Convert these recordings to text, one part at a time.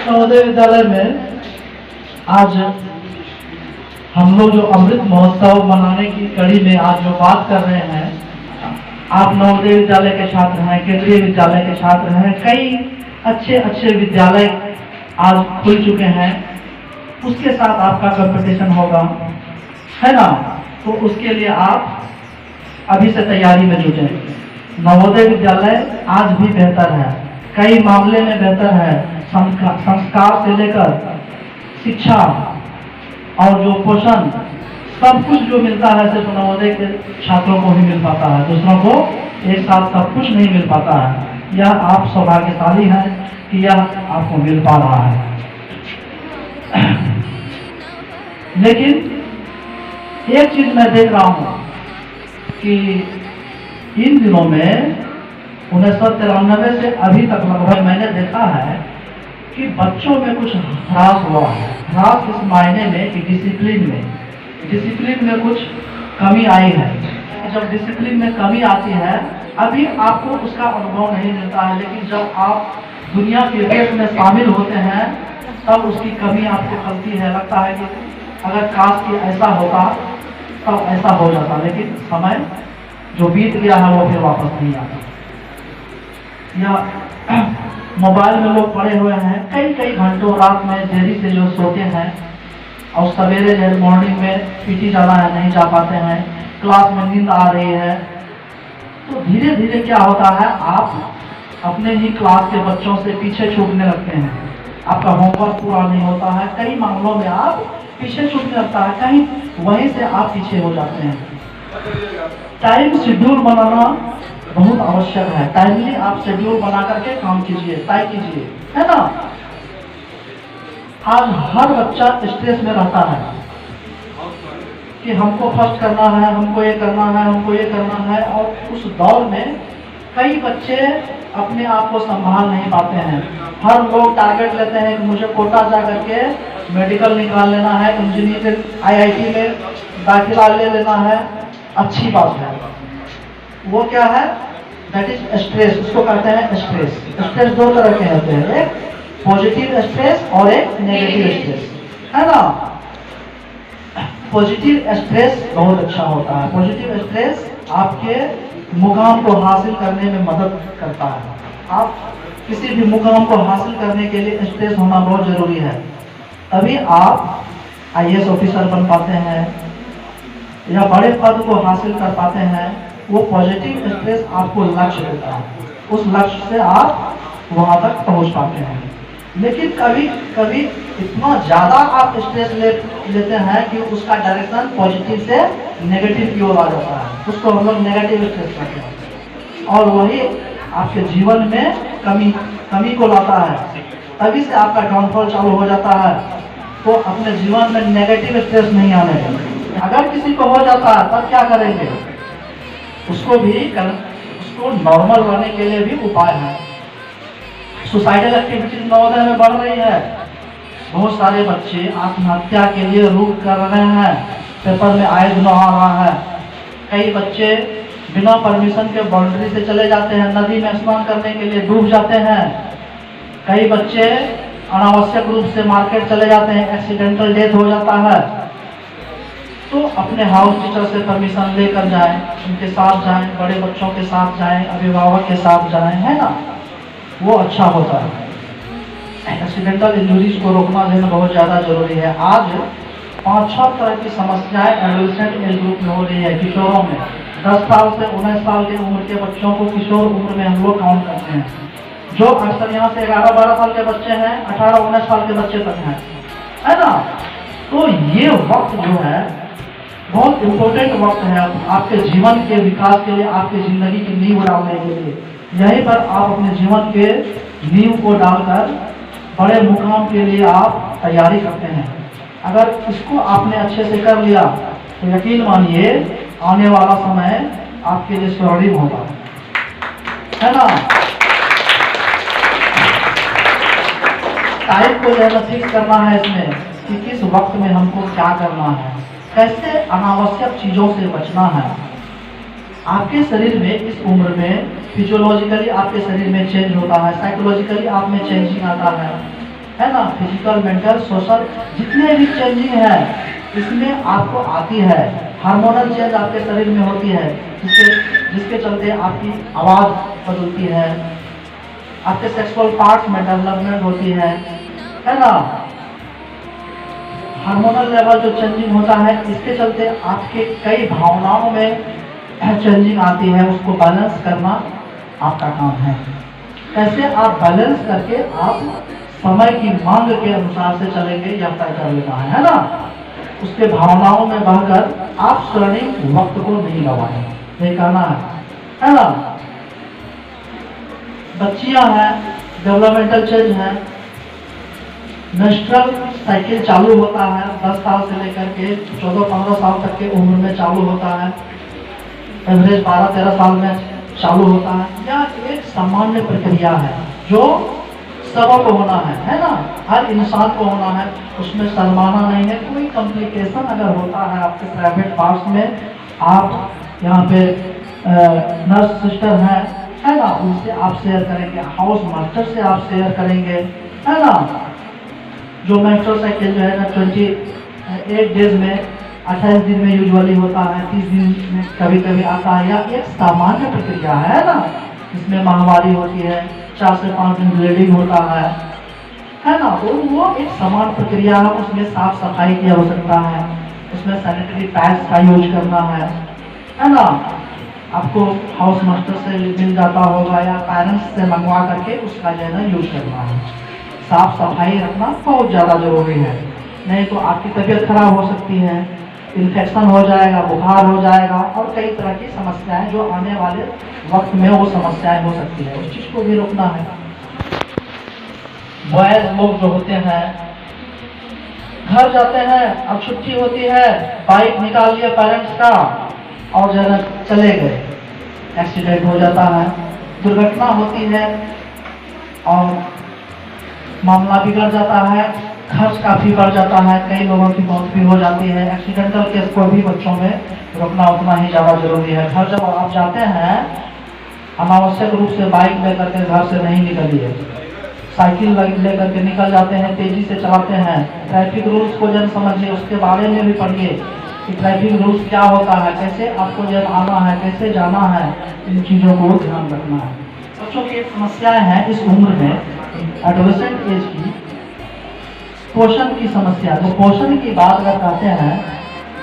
नवोदय विद्यालय में आज हम लोग जो अमृत महोत्सव मनाने की कड़ी में आज जो बात कर रहे हैं, आप नवोदय विद्यालय के छात्र हैं, केंद्रीय विद्यालय के छात्र हैं, कई अच्छे अच्छे विद्यालय आज खुल चुके हैं। उसके साथ आपका कंपटीशन होगा, है ना? तो उसके लिए आप अभी से तैयारी में जुटे। नवोदय विद्यालय आज भी बेहतर है, कई मामले में बेहतर है। संस्कार से लेकर शिक्षा और जो पोषण, सब कुछ जो मिलता है सिर्फ नवोदय के छात्रों को ही मिल पाता है, दूसरों को एक साथ सब कुछ नहीं मिल पाता है। यह आप सौभाग्यशाली हैं कि यह आपको मिल पा रहा है। लेकिन एक चीज मैं देख रहा हूं कि इन दिनों में 1993 से अभी तक लगभग मैंने देखा है कि बच्चों में कुछ ह्रास हुआ है। ह्रास इस मायने में कि डिसिप्लिन में कुछ कमी आई है। जब डिसिप्लिन में कमी आती है, अभी आपको उसका अनुभव नहीं मिलता है, लेकिन जब आप दुनिया के रेस में शामिल होते हैं तब उसकी कमी आपको खलती है। लगता है कि अगर काश कि ऐसा होता तब ऐसा हो जाता, लेकिन समय जो बीत गया है वो फिर वापस नहीं आता। या मोबाइल में लोग पड़े हुए हैं, कई घंटों रात में देरी से जो सोते हैं और सवेरे मॉर्निंग में पीटी जाना है, नहीं जा पाते हैं, क्लास में नींद आ रही है। तो धीरे धीरे क्या होता है, आप अपने ही क्लास के बच्चों से पीछे छूटने लगते हैं। आपका होमवर्क पूरा नहीं होता है, कई मामलों में आप पीछे छूटने लगता है, कहीं वहीं से आप पीछे हो जाते हैं। टाइम शेड्यूल बनाना बहुत आवश्यक है। टाइमली आप शेड्यूल बना करके काम कीजिए, तय कीजिए, है ना? आज हर बच्चा स्ट्रेस में रहता है कि हमको फर्स्ट करना है, हमको ये करना है, हमको ये करना है। और उस दौर में कई बच्चे अपने आप को संभाल नहीं पाते हैं। हर लोग टारगेट लेते हैं कि मुझे कोटा जा करके मेडिकल निकाल लेना है, इंजीनियरिंग IIT में दाखिला ले लेना है। अच्छी बात है, वो क्या है, दैट इज स्ट्रेस। उसको कहते हैं स्ट्रेस। स्ट्रेस दो तरह के होते हैं, एक पॉजिटिव स्ट्रेस और एक नेगेटिव स्ट्रेस, है ना? पॉजिटिव स्ट्रेस बहुत अच्छा होता है। पॉजिटिव स्ट्रेस आपके मुकाम को हासिल करने में मदद करता है। आप किसी भी मुकाम को हासिल करने के लिए स्ट्रेस होना बहुत जरूरी है, तभी आप IAS ऑफिसर बन पाते हैं या बड़े पद को हासिल कर पाते हैं। वो पॉजिटिव स्ट्रेस आपको लक्ष्य देता है, उस लक्ष्य से आप वहां तक पहुंच पाते हैं। लेकिन कभी कभी इतना ज्यादा आप स्ट्रेस लेते हैं कि उसका डायरेक्शन पॉजिटिव से नेगेटिव की ओर आ जाता है। उसको हम लोग नेगेटिव स्ट्रेस कहते हैं, और वही आपके जीवन में कमी को लाता है। तभी से आपका डाउनफॉल चालू हो जाता है। तो अपने जीवन में नेगेटिव स्ट्रेस नहीं आने देंगे। अगर किसी को हो जाता है तब क्या करेंगे, उसको नॉर्मल रहने के लिए भी उपाय है। सुसाइडल एक्टिविटी नवोदय में बढ़ रही है। बहुत सारे बच्चे आत्महत्या के लिए रुक कर रहे हैं, पेपर में आए दिनों आ रहा है। कई बच्चे बिना परमिशन के बाउंड्री से चले जाते हैं, नदी में स्नान करने के लिए डूब जाते हैं। कई बच्चे अनावश्यक रूप से मार्केट चले जाते हैं, एक्सीडेंटल डेथ हो जाता है। तो अपने हाउस टीचर से परमिशन लेकर जाएं, उनके साथ जाएं, बड़े बच्चों के साथ जाएं, अभिभावक के साथ जाएं, है ना? वो अच्छा होता है। एक्सीडेंटल इंजरीज को रोकना देना बहुत ज़्यादा जरूरी है। आज 5-6 तरह की समस्याएं एडोलेसेंट एज ग्रुप में हो रही है, किशोरों में। 10 साल से 19 साल की उम्र के बच्चों को किशोर उम्र में हम लोग काउंट करते हैं। जो अक्सर यहाँ से 11-12 साल के बच्चे हैं, 18-19 साल के बच्चे तक हैं, है ना? तो ये वक्त जो है बहुत इम्पोर्टेंट वक्त है आपके जीवन के विकास के लिए, आपके जिंदगी की नींव डालने के लिए। यहीं पर आप अपने जीवन के नींव को डालकर बड़े मुकाम के लिए आप तैयारी करते हैं। अगर इसको आपने अच्छे से कर लिया तो यकीन मानिए आने वाला समय आपके लिए स्वर्णिम होगा, है ना? टाइम को ज़्यादा फिक्स करना है इसमें कि किस वक्त में हमको क्या करना है, कैसे अनावश्यक चीजों से बचना है। आपके शरीर में इस उम्र में फिजियोलॉजिकली आपके शरीर में चेंज होता है, साइकोलॉजिकली आप में चेंजिंग आता है। है ना, फिजिकल, मेंटल, सोशल जितने भी चेंजिंग है इसमें आपको आती है। हार्मोनल चेंज आपके शरीर में होती है जिसके चलते आपकी आवाज़ बदलती है, आपके सेक्सुअल पार्ट्स में डेवलपमेंट होती है ना। हार्मोनल लेवल जो चेंजिंग होता है इसके चलते आपके कई भावनाओं में चेंजिंग आती है, उसको बैलेंस करना आपका काम है। कैसे आप बैलेंस करके आप समय की मांग के अनुसार से चलेंगे यह तय कर लेना है ना। उसके भावनाओं में बहकर आप स्वर्णिम वक्त को नहीं गवाएं, ये कहना है ना। बच्चियां हैं, डेवलपमेंटल चेंज है, मेंस्ट्रुअल साइकिल चालू होता है 10 साल से लेकर के 14-15 साल तक के उम्र में चालू होता है, एवरेज 12-13 साल में चालू होता है। यह एक सामान्य प्रक्रिया है जो सबको होना है ना, हर इंसान को होना है, उसमें शर्माना नहीं है। कोई कॉम्प्लिकेशन अगर होता है आपके प्राइवेट पार्ट्स में, आप यहाँ पे नर्स सिस्टर है ना, उनसे आप शेयर करेंगे, हाउस मास्टर से आप शेयर करेंगे, है ना। जो मेंस्ट्रुअल साइकिल जो है ना 28 डेज में, 28 दिन में यूजुअली होता है, 30 दिन में कभी कभी आता है। या एक सामान्य प्रक्रिया है ना, इसमें माहवारी होती है, 4 से 5 दिन ब्लीडिंग होता है ना। तो वो एक समान प्रक्रिया है, उसमें साफ सफाई की आवश्यकता है, उसमें सैनिटरी पैड्स का यूज करना है ना। आपको हाउस मास्टर से मिल जाता होगा या पेरेंट्स से मंगवा करके उसका जो है ना यूज करना है। साफ सफाई रखना बहुत ज़्यादा जरूरी है, नहीं तो आपकी तबीयत खराब हो सकती है, इन्फेक्शन हो जाएगा, बुखार हो जाएगा और कई तरह की समस्याएं जो आने वाले वक्त में वो समस्याएं हो सकती है, उस चीज़ को भी रोकना है। बॉयज लोग जो होते हैं घर जाते हैं, अब छुट्टी होती है, बाइक निकाल लिया पेरेंट्स का और जो है चले गए, एक्सीडेंट हो जाता है, दुर्घटना होती है और मामला बिगड़ जाता है, खर्च काफ़ी बढ़ जाता है, कई लोगों की मौत भी हो जाती है। एक्सीडेंटल केस को भी बच्चों में रोकना उतना ही ज़्यादा जरूरी है। घर जब आप जाते हैं अनावश्यक रूप से बाइक लेकर के घर से नहीं निकलिए, साइकिल लेकर के निकल जाते हैं, तेजी से चलाते हैं। ट्रैफिक रूल्स को जब समझिए, उसके बारे में भी पढ़िए कि ट्रैफिक रूल्स क्या होता है, कैसे आपको जब आना है, कैसे जाना है, इन चीज़ों को ध्यान रखना है। बच्चों की एक समस्याएं हैं इस उम्र में, एडोलेसेंट एज की, पोषण की समस्या। तो पोषण की बात अगर कहते हैं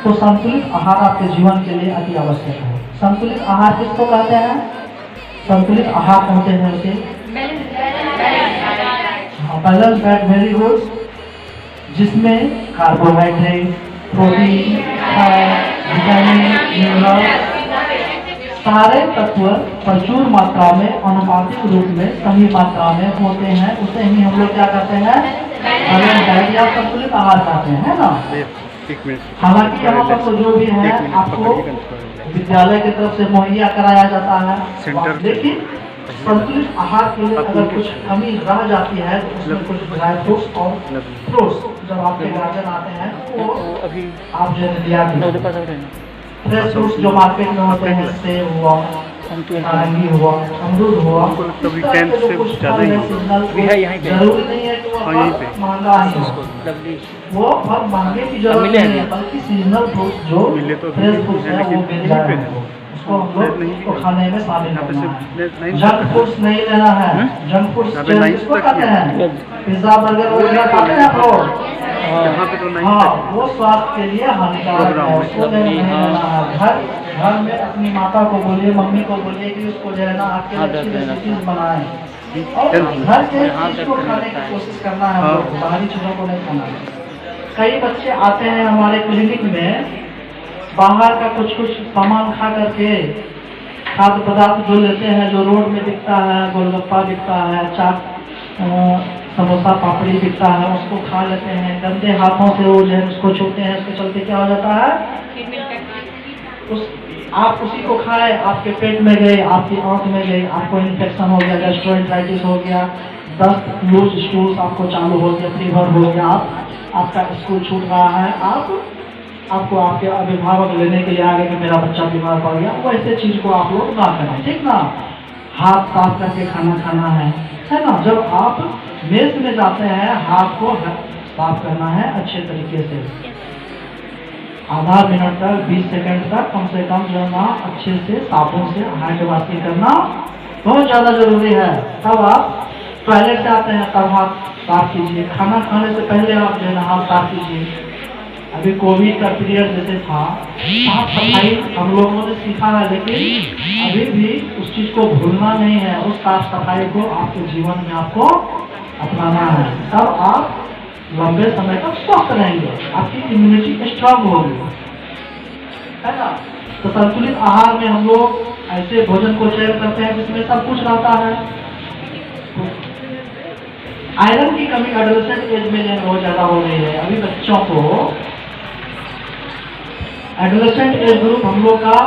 तो संतुलित आहार आपके जीवन के लिए अति आवश्यक है। संतुलित आहार किसको कहते हैं? संतुलित आहार कहते हैं उसे बैलेंस डाइट, वेरी गुड, जिसमें carbohydrate, protein, fat, vitamin, mineral सारे तत्व प्रचुर मात्रा में, अनुपातिक रूप में, सही मात्रा में होते हैं, उसे ही हम लोग क्या कहते हैं? बैलेंस डाइट या संतुलित आहार कहते हैं ना। हालांकि यहाँ पर तो जो भी है आपको विद्यालय की तरफ से मुहैया कराया जाता है, लेकिन संतुलित आहार के लिए अगर कुछ कमी रह जाती है तो उसमें कुछ ड्राई फ्रूट्स और फ्रूट्स जब आपके गार्जियन आते हैं तो आप जो दिया फ्रेश फ्रूट्स जो मार्केट में होते हैं, सेब हुआ, नारंगी हुआ, अमरूद हुआ, कभी 10 से ज़्यादा ही जरूरी नहीं है कि वो महंगा ही हो, वो बहुत महंगे की जरूरत नहीं है, बल्कि सीजनल फ्रूट्स जो फ्रेश फ्रूट्स है वो मिल जाए, उसको हम लोग को खाने में शामिल करना है। जंक फूड्स नहीं लेना है। जंक फूड्स किसको कहते हैं? पिज्जा, बर्गर वगैरह खाते हैं आप लोग? हाँ, वो स्वास्थ्य के लिए हानिकारक है, उसको नहीं लेना है। घर में अपनी माता को बोलिए, मम्मी को बोलिए कि उसको जो है ना आपके अच्छी रेसिपीज बनाएं और घर के चीज को खाने की कोशिश करना है, बाहरी चीजों को नहीं खाना है। कई बच्चे आते हैं हमारे क्लिनिक में, बाहर का कुछ सामान खा करके, खाद्य पदार्थ जो लेते हैं, जो रोड में बिकता है, गोलगप्पा बिकता है, चाट, समोसा, पापड़ी बिकता है, उसको खा लेते हैं, गंदे हाथों से वो जो है उसको छूते हैं, उसके चलते क्या हो जाता है? आप उसी को खाए, आपके पेट में गए, आपकी आंख में गए, आपको इन्फेक्शन हो गया, गैस्ट्रोएंटेराइटिस हो गया, दस्त, लूज स्टूल्स आपको चालू हो गया, फीवर हो गया, आपका स्कूल छूट रहा है, आपको आपके अभिभावक लेने के लिए आ गए कि मेरा बच्चा बीमार पड़ गया, वैसे चीज को आप लोग ना करें, ठीक ना। हाथ साफ करके खाना खाना है ना। जब आप मेस में जाते हैं, हाथ को साफ करना है अच्छे तरीके से, आधा मिनट तक 20 सेकंड तक कम से कम जो है ना अच्छे से साबुन से हैंड वॉशिंग करना बहुत ज़्यादा जरूरी है। तब आप टॉयलेट से आते हैं तब हाथ साफ कीजिए, खाना खाने से पहले आप जो है ना हाथ साफ कीजिए। अभी कोविड का पीरियड जैसे था, साफ सफाई हम लोगों ने सीखा है, लेकिन अभी भी उस चीज़ को भूलना नहीं है। उस साफ सफाई को आपके जीवन में आपको अपनाना है, तब आप लंबे समय तक स्वस्थ रहेंगे, आपकी इम्यूनिटी स्ट्रांग होगी, है ना। तो संतुलित आहार में हम लोग ऐसे भोजन को चयन करते हैं जिसमें सब कुछ रहता है। आयरन की कमी एडोलेसेंट एज में बहुत ज्यादा हो रही है। अभी बच्चों को एडोलेसेंट एज ग्रुप हम लोग का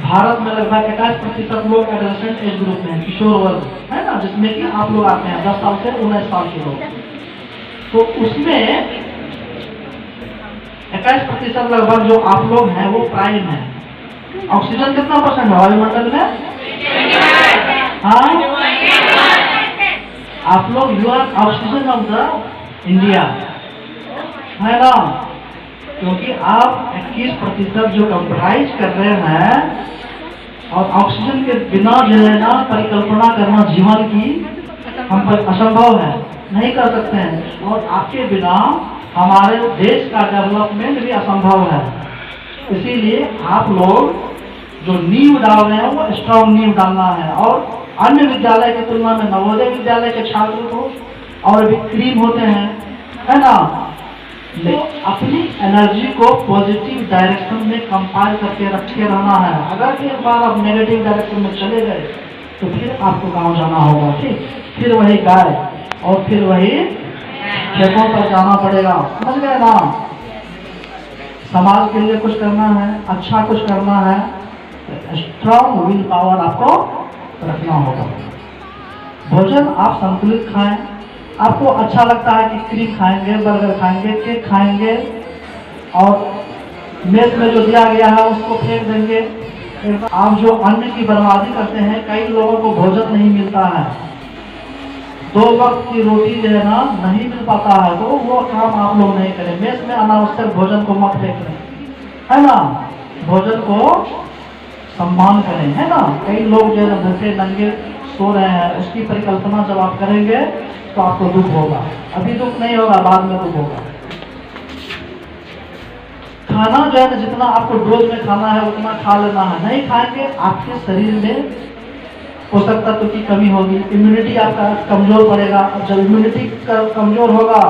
भारत में लगभग 21% लोग एडोलेसेंट एज ग्रुप में, किशोर वर्ग है ना, जिसमें कि आप लोग आते हैं 10 साल से 19 साल के लोग। तो उसमें 21% लगभग जो आप लोग हैं वो प्राइम है। ऑक्सीजन कितना परसेंट है वायुमंडल में? हाँ, आप लोग you are oxygen of the India, है ना। क्योंकि आप 21% जो कंप्राइज कर रहे हैं, और ऑक्सीजन के बिना जो है ना परिकल्पना करना जीवन की हम पर असंभव है, नहीं कर सकते हैं। और आपके बिना हमारे देश का डेवलपमेंट भी असंभव है। इसीलिए आप लोग जो नींव डाल रहे हैं वो स्ट्रॉन्ग नींव डालना है। और अन्य विद्यालय की तुलना में नवोदय विद्यालय के छात्र को और भी क्रीम होते हैं, है ना। अपनी एनर्जी को पॉजिटिव डायरेक्शन में कंपाइल करके रखे रहना है। अगर एक बार आप नेगेटिव डायरेक्शन में चले गए तो फिर आपको गांव जाना होगा, ठीक, फिर वही गाय और फिर वही खेतों पर जाना पड़ेगा, समझ गए ना। समाज के लिए कुछ करना है, अच्छा कुछ करना है, स्ट्रॉन्ग विल पावर आपको रखना होगा। भोजन आप संतुलित खाएं। आपको अच्छा लगता है कि क्रीम खाएंगे, बर्गर खाएंगे, केक खाएंगे, और मेस में जो दिया गया है उसको फेंक देंगे। आप जो अन्न की बर्बादी करते हैं, कई लोगों को भोजन नहीं मिलता है, 2 वक्त की रोटी जो है ना नहीं मिल पाता है, तो वो काम आप लोग नहीं करें। मेस में अनावश्यक भोजन को मत फेंकें, है ना। भोजन को सम्मान करें, है ना। कई लोग जो है भूखे नंगे सो रहे हैं, उसकी परिकल्पना जब आप करेंगे तो आपको दुख होगा। अभी दुख नहीं होगा, बाद में दुख होगा। खाना जो है ना जितना आपको डोज में खाना है उतना खा लेना है, नहीं खाएंगे आपके शरीर में पोषक तत्व की कमी होगी, इम्यूनिटी आपका कमजोर पड़ेगा। और जब इम्यूनिटी कमजोर होगा,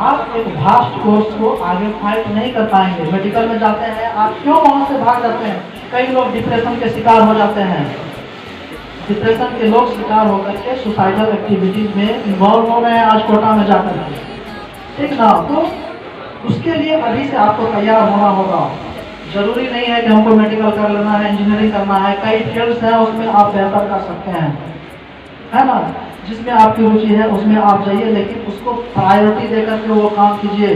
आप एक भास्ट कोर्स को आगे फाइट नहीं कर पाएंगे। मेडिकल में जाते हैं, आप क्यों वहां से भाग जाते हैं? कई लोग डिप्रेशन के शिकार हो जाते हैं। डिप्रेशन के लोग शिकार होकर के सुसाइडल एक्टिविटीज में इन्वॉल्व हो रहे हैं आज कोटा में जाकर के, ठीक ना। तो उसके लिए अभी से आपको तैयार होना होगा। जरूरी नहीं है कि हमको मेडिकल कर लेना है, इंजीनियरिंग करना है, कई फील्ड्स हैं उसमें आप बेहतर कर सकते हैं, है ना। जिसमें आपकी रुचि है उसमें आप जाइए, लेकिन उसको प्रायोरिटी देकर के वो काम कीजिए।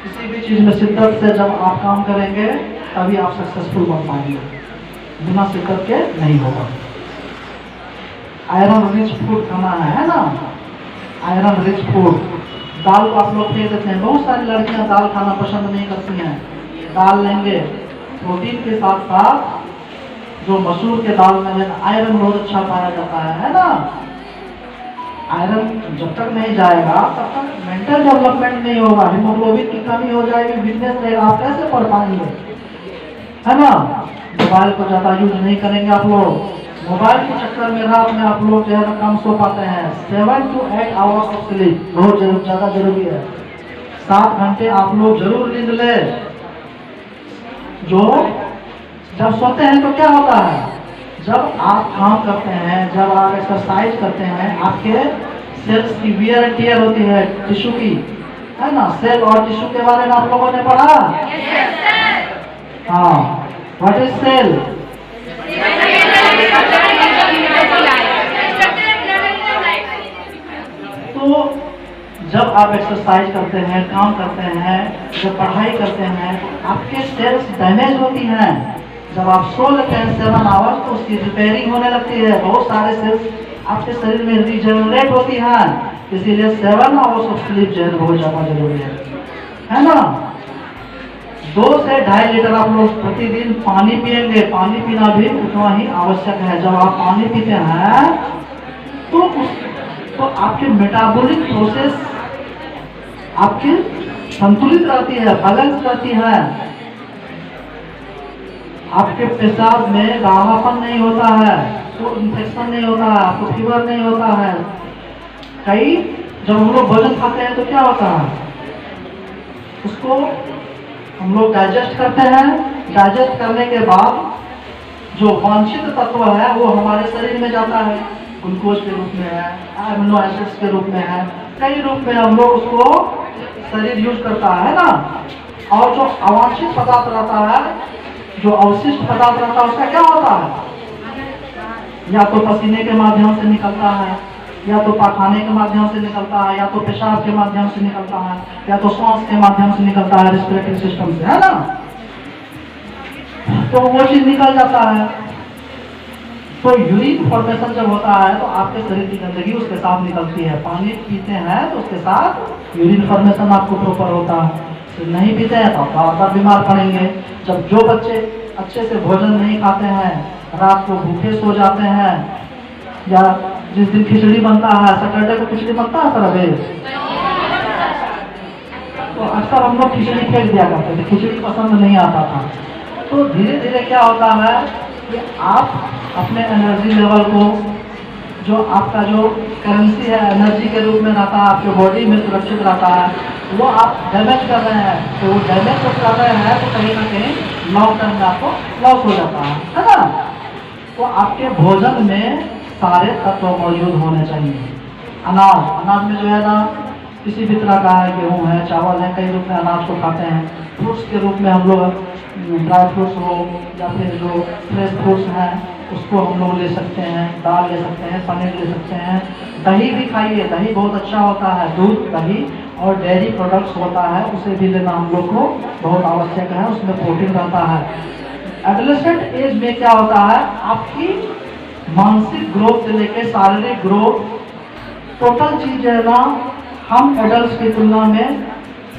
किसी भी चीज़ में शिद्दत से जब आप काम करेंगे तभी आप सक्सेसफुल बन पाएंगे, बिना शिद्दत के नहीं होगा। आयरन रिच फूड खाना है ना, आयरन रिच फूड। दाल को आप लोग फेंक देते हैं, बहुत सारी लड़कियां दाल खाना पसंद नहीं करती हैं। दाल लेंगे, प्रोटीन के साथ साथ जो मसूर के दाल में है आयरन बहुत अच्छा पाया जाता है ना। आयरन जब तक नहीं जाएगा तब तक मेंटल डेवलपमेंट नहीं होगा, हीमोग्लोबिन की कमी हो जाएगी, वीकनेस रहेगा, आप कैसे पढ़ पाएंगे, है ना। मोबाइल को ज़्यादा यूज नहीं करेंगे आप लोग। मोबाइल के चक्कर में रात में आप लोग जो है कम सो पाते हैं। 7 to 8 आवर्स ऑफ स्लीप बहुत ज़्यादा जरूरी है। 7 घंटे आप लोग जरूर नींद ले। जो जब सोते हैं तो क्या होता है, जब आप काम करते हैं, जब आप एक्सरसाइज करते हैं, आपके सेल्स की वियर एंड टियर होती है टिश्यू की, है ना। सेल और टिश्यू के बारे में आप लोगों ने पढ़ा? हाँ, व्हाट इज सेल? तो जब आप एक्सरसाइज करते हैं, काम करते हैं, जब पढ़ाई करते हैं, आपके सेल्स डैमेज होती हैं। जब आप सो लेते हैं 7 आवर्स तो उसकी रिपेयरिंग होने लगती है, बहुत सारे सेल्स आपके शरीर में रिजनरेट होती है। इसीलिए 7 आवर्स ऑफ स्लीप जो है बहुत ज़्यादा जरूरी है ना। 2 से 2.5 लीटर आप लोग प्रतिदिन पानी पिएंगे। पानी पीना भी उतना ही आवश्यक है। जब आप पानी पीते हैं तो आपकी मेटाबॉलिक प्रोसेस आपकी संतुलित रहती है, बैलेंस रहती है। आपके पेशाब में गाढ़ापन नहीं होता है, तो इन्फेक्शन नहीं होता है, आपको फीवर नहीं होता है। कई जब हम लोग भोजन खाते हैं तो क्या होता है, उसको हम लोग डाइजेस्ट करते हैं। डाइजेस्ट करने के बाद जो वांछित तत्व है वो हमारे शरीर में जाता है, ग्लूकोज के रूप में है, अमीनो एसिड्स के रूप में है, कई रूप में हम लोग उसको शरीर यूज करता है ना। और जो अवांछित पदार्थ रहता है, जो अवशिष्ट पदार्थ रहता है, उसका क्या होता है, या तो पसीने के माध्यम से निकलता है, या तो पाखाने के माध्यम से निकलता है, या तो पेशाब के माध्यम से निकलता है, या तो श्वास के माध्यम से निकलता है, रेस्पिरेटरी सिस्टम से, है ना। तो वो चीज निकल जाता है। तो यूरिन फॉर्मेशन जब होता है तो आपके शरीर की गंदगी उसके साथ निकलती है। पानी पीते हैं तो उसके साथ यूरिन फॉर्मेशन आपको प्रॉपर होता है। तो नहीं पीते हैं तो आप बार बीमार पड़ेंगे। जब जो बच्चे अच्छे से भोजन नहीं खाते हैं, रात को भूखे सो जाते हैं, या जिस दिन खिचड़ी बनता है, सैटरडे को खिचड़ी बनता है सर, अभी तो अक्सर हम लोग खिचड़ी फेंक दिया करते थे, खिचड़ी पसंद नहीं आता था। तो धीरे धीरे क्या होता है कि आप अपने एनर्जी लेवल को, जो आपका जो करेंसी है एनर्जी के रूप में रहता है, आपके बॉडी में सुरक्षित रहता है, वो आप डैमेज कर रहे हैं। तो वो डैमेज जब कर रहे हैं तो कहीं ना कहीं लॉन्ग टर्म में आपको लॉस हो जाता है ना। तो आपके भोजन में सारे तत्व मौजूद होने चाहिए। अनाज में जो है ना, किसी भी तरह का है, गेहूँ है, चावल है, कई रूप में अनाज को खाते हैं। फ्रूट्स के रूप में हम लोग ड्राई फ्रूट्स हो या फिर जो फ्रेश फ्रूट्स हैं उसको हम लोग ले सकते हैं, दाल ले सकते हैं, पनीर ले सकते हैं। दही भी खाइए, दही बहुत अच्छा होता है। दूध, दही और डेयरी प्रोडक्ट्स होता है, उसे भी लेना हम लोग को बहुत आवश्यक है, उसमें प्रोटीन रहता है। एडोलेसेंट एज में क्या होता है, आपकी मानसिक ग्रोथ से लेकर शारीरिक ग्रोथ, टोटल चीज है ना, हम एडल्ट की तुलना में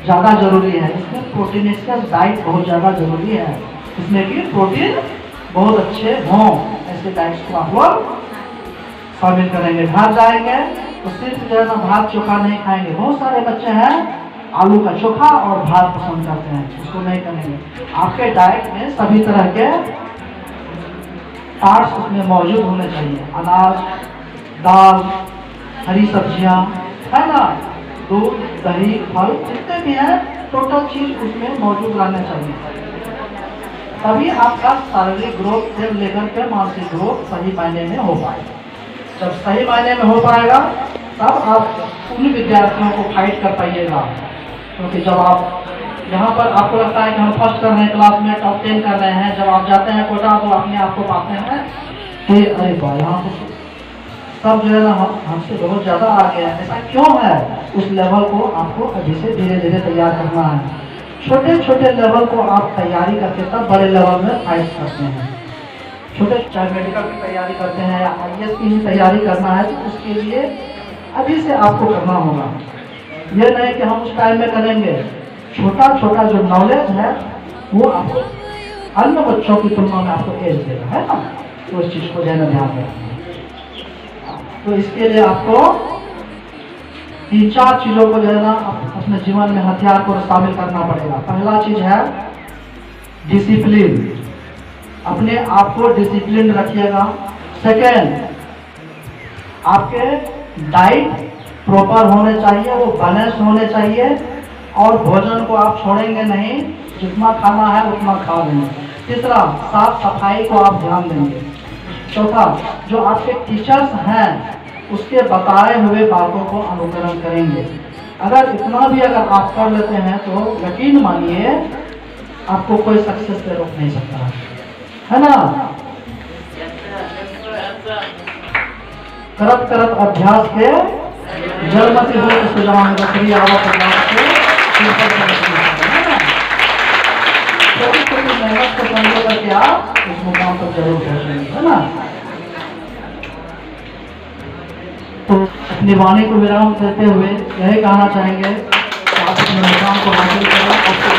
ज़्यादा जरूरी है। इसमें प्रोटीनेशियस डाइट बहुत ज़्यादा जरूरी है, इसमें कि प्रोटीन बहुत अच्छे हों, ऐसे डाइट्स को आप लोग शामिल करेंगे। घर जाएंगे तो सिर्फ जो है ना भात चोखा नहीं खाएंगे। बहुत सारे बच्चे हैं आलू का चोखा और भात पसंद करते हैं, उसको नहीं करेंगे। आपके डाइट में सभी तरह के पार्ट्स उसमें मौजूद होने चाहिए। अनाज, दाल, हरी सब्जियां, है ना, दूध, दही, फल, जितने भी हैं टोटल चीज उसमें मौजूद रहने चाहिए। तभी आपका शारीरिक ग्रोथ से लेकर के मानसिक ग्रोथ सही मायने में हो पाएगा। जब सही मायने में हो पाएगा तब आप उन विद्यार्थियों को फाइट कर पाइएगा। क्योंकि जब आप यहाँ पर आपको लगता है कि हम फर्स्ट कर रहे हैं क्लास में, टॉप 10 कर रहे हैं, जब आप जाते हैं कोटा तो अपने आप को पाते हैं कि अरे वाह, यहाँ पर सब जो है ना हमसे बहुत ज़्यादा आगे है। ऐसा क्यों है? उस लेवल को आपको अभी से धीरे धीरे तैयार करना है। छोटे छोटे लेवल को आप तैयारी करके तब बड़े लेवल में फाइट करते हैं। छोटे चाहे मेडिकल की तैयारी करते हैं या IAS की तैयारी करना है, तो उसके लिए अभी से आपको करना होगा। ये नहीं कि हम उस टाइम में करेंगे। छोटा छोटा जो नॉलेज है वो आपको अन्य बच्चों की तुलना में आपको एज देगा, है ना। तो उस चीज़ को ज़्यादा ध्यान रखें। तो इसके लिए आपको 3-4 चीज़ों को जो है ना अपने जीवन में हथियार को शामिल करना पड़ेगा। पहला चीज है डिसिप्लिन, अपने आप को डिसिप्लिन रखिएगा। सेकेंड, आपके डाइट प्रॉपर होने चाहिए, वो बैलेंस होने चाहिए, और भोजन को आप छोड़ेंगे नहीं, जितना खाना है उतना खा लेंगे। तीसरा, साफ सफाई को आप ध्यान देंगे। चौथा, जो आपके टीचर्स हैं उसके बताए हुए बातों को अनुकरण करेंगे। अगर इतना भी अगर आप कर लेते हैं तो यकीन मानिए आपको कोई सक्सेस से रोक नहीं सकता, है ना। करत करत अभ्यास के जलमति हो सुजान बकरी आवत के छोटी मेहनत को समझ करके आप उस मुकाम पर जरूर पहुंचेंगे, है ना। अपनी वाणी को विराम देते हुए यही कहना चाहेंगे कि आप अपने मुकाम को हासिल करें, आपको